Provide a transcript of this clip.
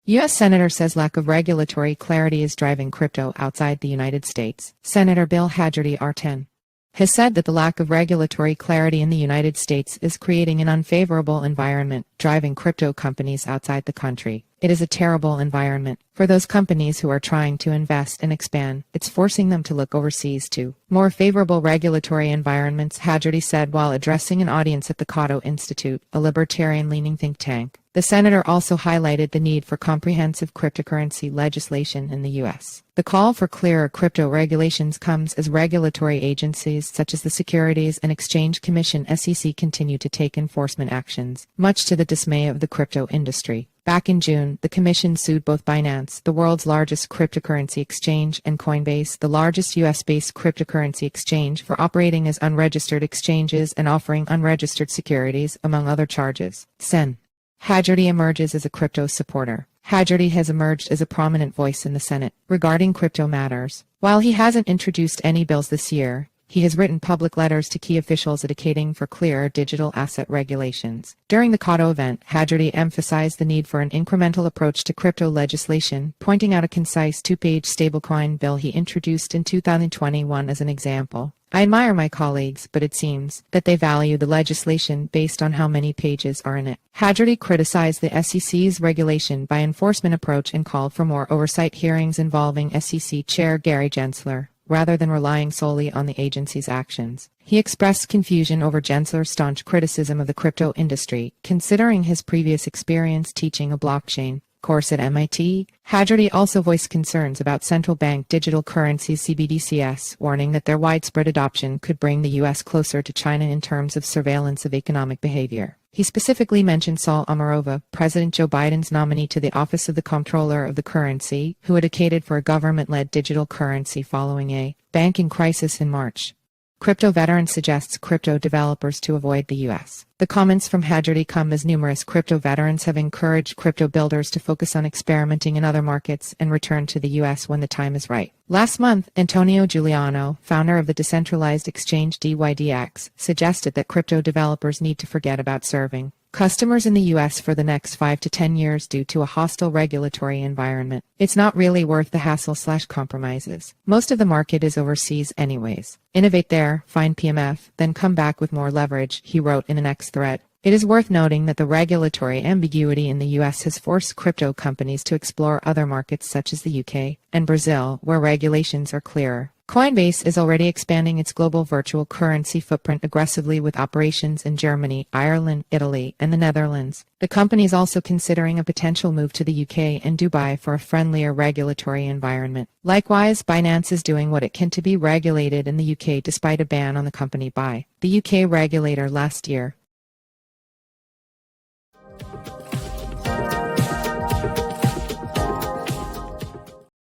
U.S. Senator says lack of regulatory clarity is driving crypto outside the United States. Senator Bill Hagerty, R-Tenn, has said that the lack of regulatory clarity in the United States is creating an unfavorable environment, driving crypto companies outside the country. It is a terrible environment for those companies who are trying to invest and expand. It's forcing them to look overseas to more favorable regulatory environments, Hagerty said while addressing an audience at the Cato Institute, a libertarian-leaning think tank. The senator also highlighted the need for comprehensive cryptocurrency legislation in the U.S. The call for clearer crypto regulations comes as regulatory agencies such as the Securities and Exchange Commission (SEC) continue to take enforcement actions, much to the dismay of the crypto industry. Back in June, the commission sued both Binance, the world's largest cryptocurrency exchange, and Coinbase, the largest U.S.-based cryptocurrency exchange, for operating as unregistered exchanges and offering unregistered securities, among other charges. Sen. Hagerty emerges as a crypto supporter. Hagerty has emerged as a prominent voice in the Senate regarding crypto matters. While he hasn't introduced any bills this year, he has written public letters to key officials advocating for clearer digital asset regulations. During the Cato event, Hagerty emphasized the need for an incremental approach to crypto legislation, pointing out a concise two-page stablecoin bill he introduced in 2021 as an example. I admire my colleagues, but it seems that they value the legislation based on how many pages are in it. Hagerty criticized the SEC's regulation by enforcement approach and called for more oversight hearings involving SEC Chair Gary Gensler, rather than relying solely on the agency's actions. He expressed confusion over Gensler's staunch criticism of the crypto industry, considering his previous experience teaching a blockchain course at MIT. Hagerty also voiced concerns about central bank digital currencies CBDCs, warning that their widespread adoption could bring the U.S. closer to China in terms of surveillance of economic behavior. He specifically mentioned Saul Omarova, President Joe Biden's nominee to the Office of the Comptroller of the Currency, who advocated for a government-led digital currency following a banking crisis in March. Crypto veteran suggests crypto developers to avoid the U.S. The comments from Hagerty come as numerous crypto veterans have encouraged crypto builders to focus on experimenting in other markets and return to the U.S. when the time is right. Last month, Antonio Giuliano, founder of the decentralized exchange DYDX, suggested that crypto developers need to forget about serving customers in the U.S. for the next 5 to 10 years due to a hostile regulatory environment. It's not really worth the hassle/compromises. Most of the market is overseas anyways. Innovate there, find PMF, then come back with more leverage, he wrote in an X thread. It is worth noting that the regulatory ambiguity in the U.S. has forced crypto companies to explore other markets such as the UK and Brazil, where regulations are clearer. Coinbase is already expanding its global virtual currency footprint aggressively with operations in Germany, Ireland, Italy, and the Netherlands. The company is also considering a potential move to the UK and Dubai for a friendlier regulatory environment. Likewise, Binance is doing what it can to be regulated in the UK despite a ban on the company by the UK regulator last year.